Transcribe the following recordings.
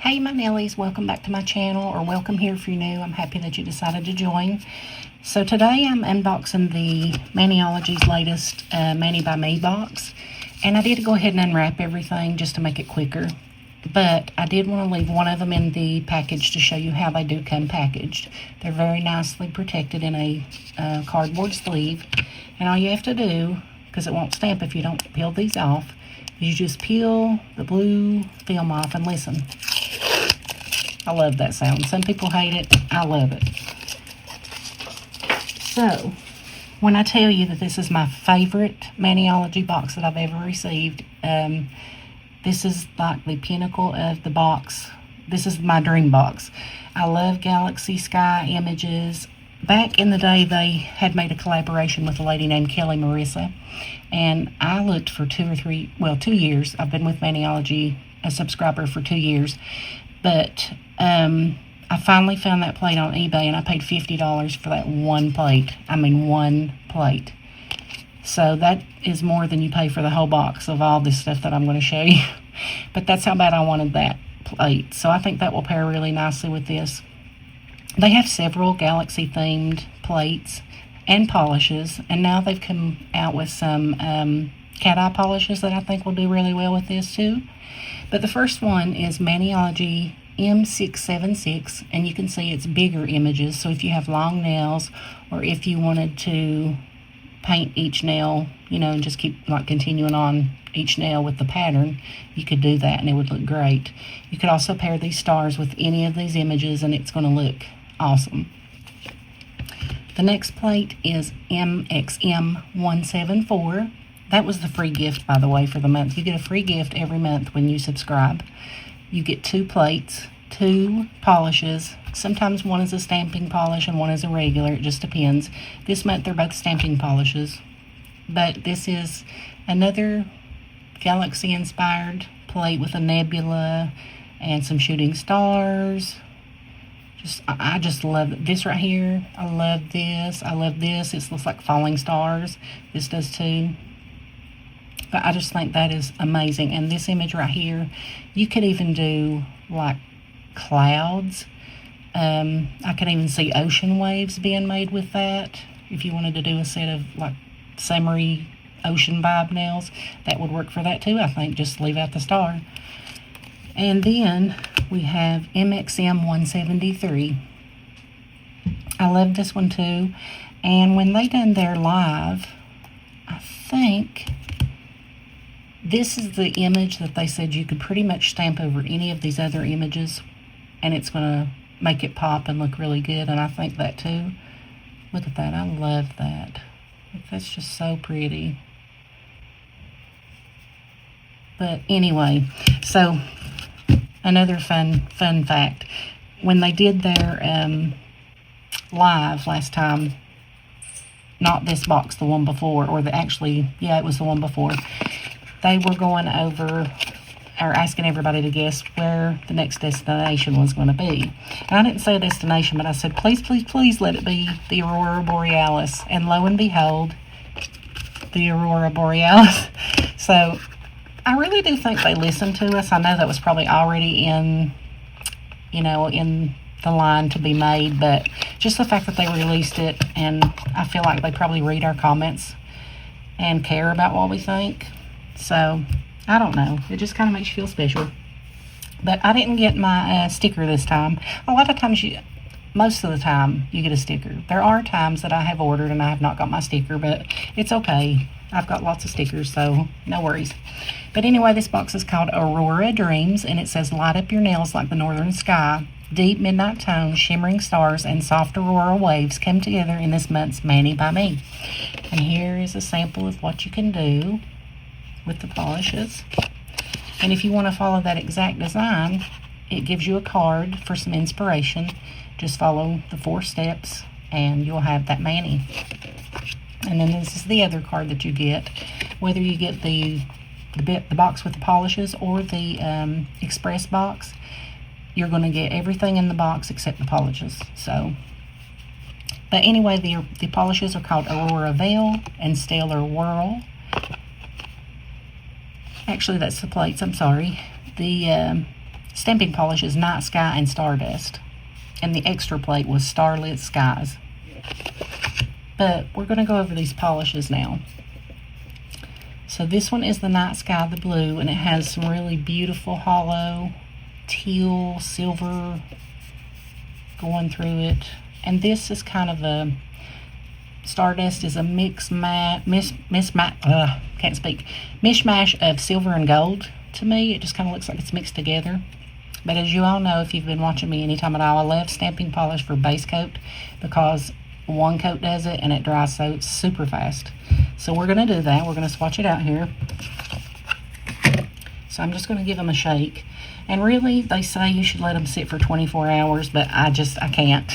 Hey my Nellies, welcome back to my channel, or welcome here if you're new. I'm happy that you decided to join. So today I'm unboxing the Maniology's latest Mani by Me box. And I did go ahead and unwrap everything just to make it quicker. But I did want to leave one of them in the package to show you how they do come packaged. They're very nicely protected in a cardboard sleeve. And all you have to do, because it won't stamp if you don't peel these off, is you just peel the blue film off and listen. I love that sound. Some people hate it. I love it. So, when I tell you that this is my favorite Maniology box that I've ever received, this is like the pinnacle of the box. This is my dream box. I love galaxy sky images. Back in the day, they had made a collaboration with a lady named Kelly Marissa, and I looked for 2 years. I've been with Maniology, a subscriber for 2 years, but I finally found that plate on eBay, and I paid $50 for that one plate. I mean, one plate. So that is more than you pay for the whole box of all this stuff that I'm going to show you. But that's how bad I wanted that plate. So I think that will pair really nicely with this. They have several galaxy-themed plates and polishes, and now they've come out with some cat-eye polishes that I think will do really well with this too. But the first one is Maniology M676, and you can see it's bigger images. So if you have long nails, or if you wanted to paint each nail, you know, and just keep like continuing on each nail with the pattern, you could do that and it would look great. You could also pair these stars with any of these images and it's going to look awesome. The next plate is MXM174. That was the free gift, by the way, for the month. You get a free gift every month when you subscribe. You get 2 plates, 2 polishes. Sometimes one is a stamping polish and one is a regular. It just depends. This month they're both stamping polishes. But this is another galaxy-inspired plate with a nebula and some shooting stars. I just love this right here. I love this. I love this. It looks like falling stars. This does too. But I just think that is amazing. And this image right here, you could even do like clouds. I could even see ocean waves being made with that. If you wanted to do a set of like summery ocean vibe nails, that would work for that too, I think. Just leave out the star. And then we have MXM173. I love this one too. And when they done their live, I think this is the image that they said you could pretty much stamp over any of these other images and it's going to make it pop and look really good, and I think that too. Look at that. I love that. That's just so pretty. But anyway, so another fun fact. When they did their live last time, not this box, the one before, or it was the one before, they were going over, or asking everybody to guess where the next destination was going to be. And I didn't say a destination, but I said, please, please, please let it be the Aurora Borealis. And lo and behold, the Aurora Borealis. So I really do think they listened to us. I know that was probably already in the line to be made, but just the fact that they released it, and I feel like they probably read our comments and care about what we think. So I don't know. It just kind of makes you feel special. But I didn't get my sticker this time. A lot of times, most of the time, you get a sticker. There are times that I have ordered and I have not got my sticker, but it's okay. I've got lots of stickers, so no worries. But anyway, this box is called Aurora Dreams, and it says, light up your nails like the northern sky. Deep midnight tones, shimmering stars, and soft aurora waves come together in this month's Mani by Me. And here is a sample of what you can do with the polishes. And if you want to follow that exact design, it gives you a card for some inspiration. Just follow the 4 steps and you'll have that Mani. And then this is the other card that you get. Whether you get the box with the polishes or the express box, you're going to get everything in the box except the polishes. So, but anyway, the polishes are called Aurora Veil and Stellar Whirl. Actually, that's the plates, I'm sorry. The stamping polish is Night Sky and Stardust. And the extra plate was Starlit Skies. But we're going to go over these polishes now. So this one is the Night Sky, the blue, and it has some really beautiful hollow teal, silver going through it. And this is kind of a Stardust is a mishmash of silver and gold to me. It just kind of looks like it's mixed together. But as you all know, if you've been watching me anytime at all, I love stamping polish for base coat because one coat does it and it dries so super fast. So we're going to do that. We're going to swatch it out here. So I'm just going to give them a shake. And really, they say you should let them sit for 24 hours, but I can't.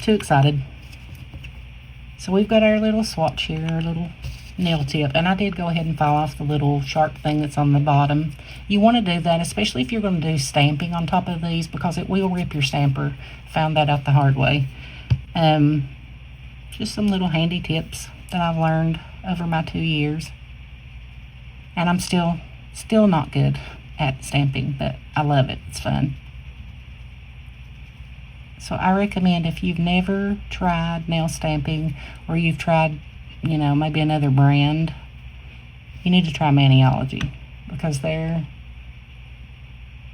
Too excited. So we've got our little swatch here, our little nail tip. And I did go ahead and file off the little sharp thing that's on the bottom. You want to do that, especially if you're going to do stamping on top of these, because it will rip your stamper. Found that out the hard way. Just some little handy tips that I've learned over my 2 years. And I'm still not good at stamping, but I love it. It's fun. So I recommend, if you've never tried nail stamping, or you've tried, maybe another brand, you need to try Maniology, because their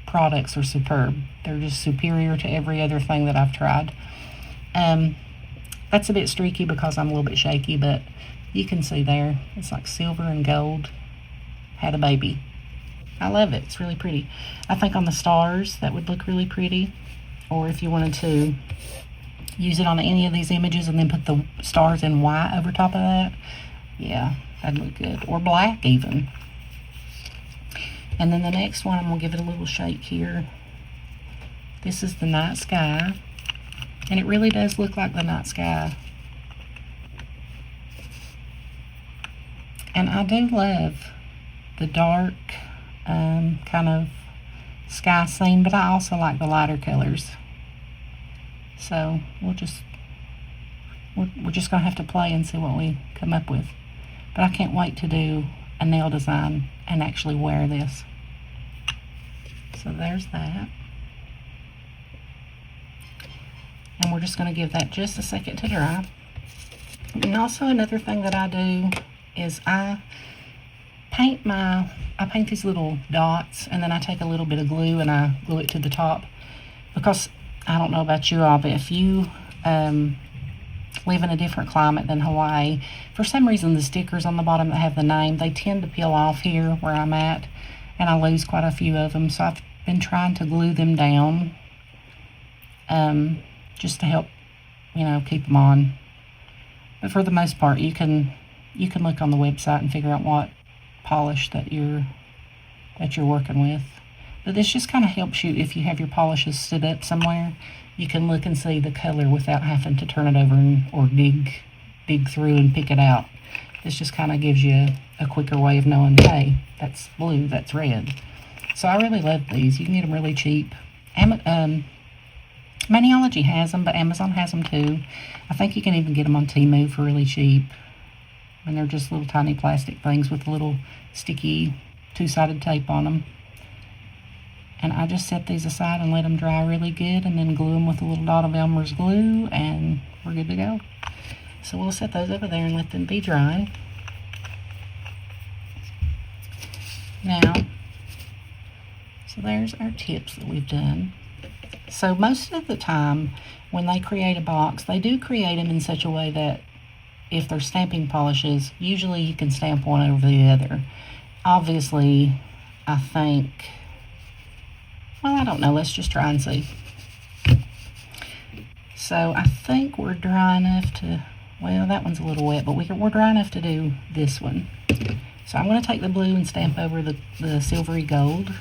products are superb. They're just superior to every other thing that I've tried. That's a bit streaky because I'm a little bit shaky, but you can see there, it's like silver and gold had a baby. I love it. It's really pretty. I think on the stars that would look really pretty. Or if you wanted to use it on any of these images and then put the stars in white over top of that, yeah, that'd look good. Or black even. And then the next one, I'm going to give it a little shake here. This is the Night Sky. And it really does look like the night sky. And I do love the dark kind of sky scene, but I also like the lighter colors. So we're just gonna have to play and see what we come up with. But I can't wait to do a nail design and actually wear this. So there's that. And we're just going to give that just a second to dry. And also another thing that I do is I paint these little dots, and then I take a little bit of glue and I glue it to the top, because I don't know about you all, but if you live in a different climate than Hawaii, for some reason the stickers on the bottom that have the name, they tend to peel off here where I'm at, and I lose quite a few of them. So I've been trying to glue them down just to help, keep them on. But for the most part, you can look on the website and figure out what polish that you're working with. But this just kind of helps you if you have your polishes stood up somewhere. You can look and see the color without having to turn it over or dig through and pick it out. This just kind of gives you a quicker way of knowing, hey, that's blue, that's red. So I really love these. You can get them really cheap. Maniology has them, but Amazon has them too. I think you can even get them on Temu for really cheap. And they're just little tiny plastic things with little sticky two-sided tape on them. And I just set these aside and let them dry really good, and then glue them with a little dot of Elmer's glue, and we're good to go. So we'll set those over there and let them be dry. Now, so there's our tips that we've done. So most of the time when they create a box, they do create them in such a way that if they're stamping polishes, usually you can stamp one over the other. Obviously, I think, well, I don't know. Let's just try and see. So I think we're dry enough to, well, that one's a little wet, but we're dry enough to do this one. So I'm going to take the blue and stamp over the silvery gold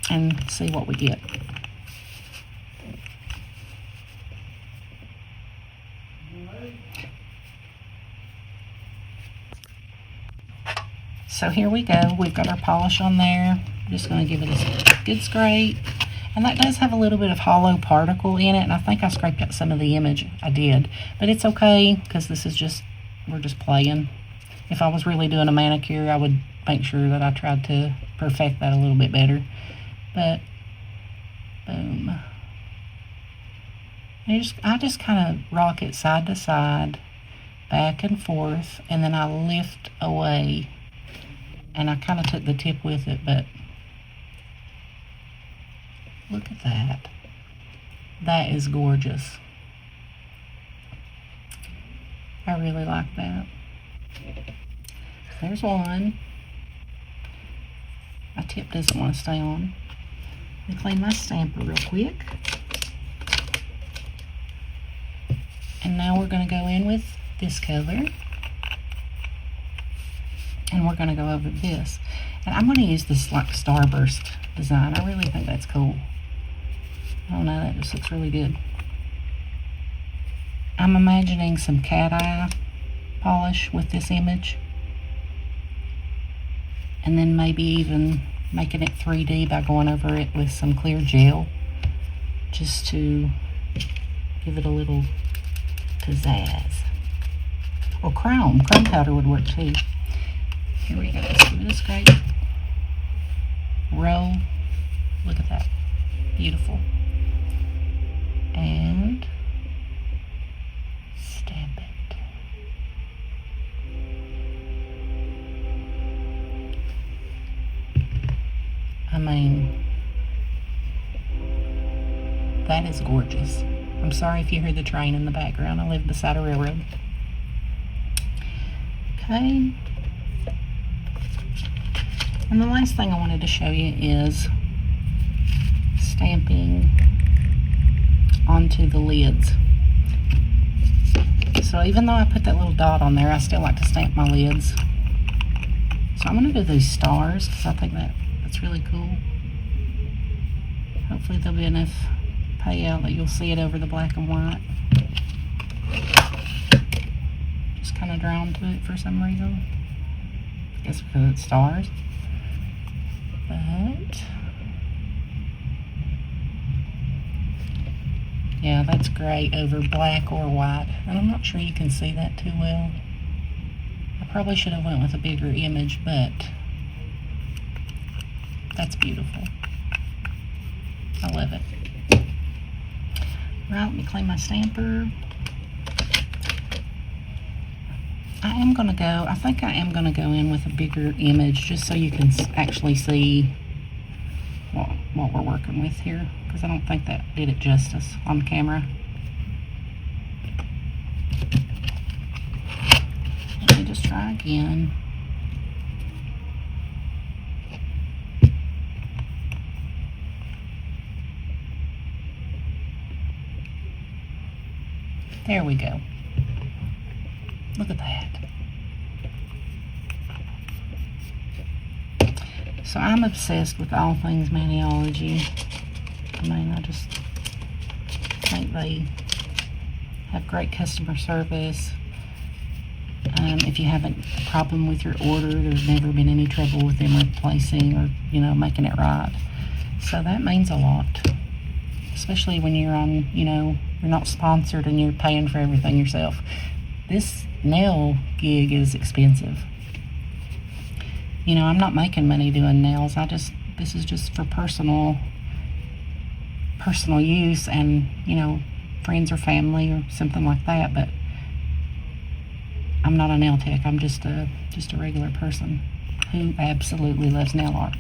and see what we get. So here we go. We've got our polish on there. I'm just going to give it a good scrape. And that does have a little bit of hollow particle in it, and I think I scraped out some of the image. I did. But it's okay, because this is just, we're just playing. If I was really doing a manicure, I would make sure that I tried to perfect that a little bit better. But boom. I just kind of rock it side to side, back and forth, and then I lift away. And I kind of took the tip with it, but look at that. That is gorgeous. I really like that. There's one. My tip doesn't want to stay on. Let me clean my stamper real quick. And now we're going to go in with this color. And we're going to go over this. And I'm going to use this like starburst design. I really think that's cool. I don't know, that just looks really good. I'm imagining some cat eye polish with this image. And then maybe even making it 3D by going over it with some clear gel. Just to give it a little pizzazz. Or chrome. Chrome powder would work too. Here we go. Let's give it a scrape. Roll. Look at that. Beautiful. And stamp it. I mean, that is gorgeous. I'm sorry if you hear the train in the background. I live beside a railroad. Okay. And the last thing I wanted to show you is stamping onto the lids. So even though I put that little dot on there, I still like to stamp my lids. So I'm going to do these stars because I think that's really cool. Hopefully there'll be enough payout that you'll see it over the black and white. Just kind of drawn to it for some reason. I guess because it's stars. But yeah, that's great over black or white. And I'm not sure you can see that too well. I probably should have went with a bigger image, but that's beautiful. I love it. Right, let me clean my stamper. I think I am going to go in with a bigger image just so you can actually see what we're working with here, because I don't think that did it justice on camera. Let me just try again. There we go. Look at that. So I'm obsessed with all things maniology. I mean, I just think they have great customer service. If you have a problem with your order, there's never been any trouble with them replacing or, making it right. So that means a lot. Especially when you're on, you're not sponsored and you're paying for everything yourself. This nail gig is expensive. I'm not making money doing nails. This is just for personal use and, friends or family or something like that. But I'm not a nail tech. I'm just a regular person who absolutely loves nail art.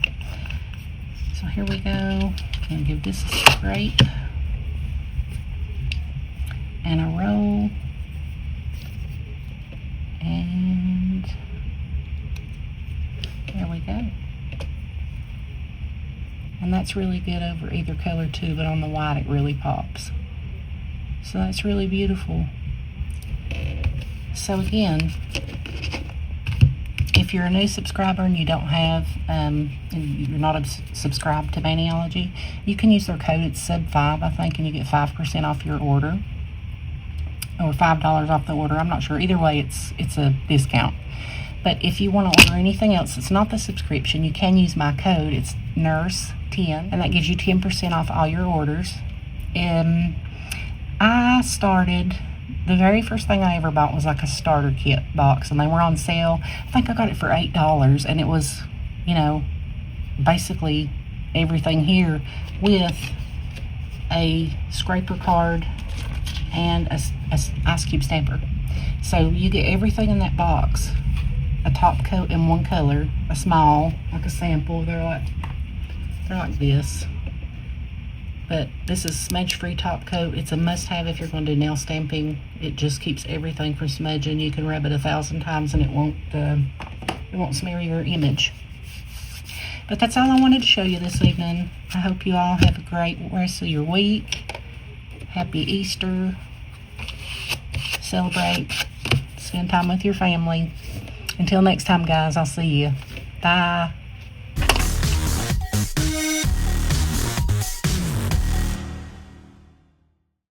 So here we go. I'm going to give this a scrape and a roll. And there we go. And that's really good over either color too, but on the white it really pops. So that's really beautiful. So again, if you're a new subscriber and you don't have, you're not subscribed to Maniology, you can use their code. It's sub 5, I think, and you get 5% off your order, or $5 off the order. I'm not sure. Either way, it's a discount. But if you want to order anything else, it's not the subscription. You can use my code. It's NURSE10, and that gives you 10% off all your orders. I started. The very first thing I ever bought was like a starter kit box, and they were on sale. I think I got it for $8, and it was, basically everything here with a scraper card and a ice cube stamper. So you get everything in that box, a top coat in one color, a small, like a sample. They're like this. But this is smudge-free top coat. It's a must-have if you're going to do nail stamping. It just keeps everything from smudging. You can rub it 1,000 times and it won't smear your image. But that's all I wanted to show you this evening. I hope you all have a great rest of your week. Happy Easter. Celebrate. Spend time with your family. Until next time, guys, I'll see you. Bye.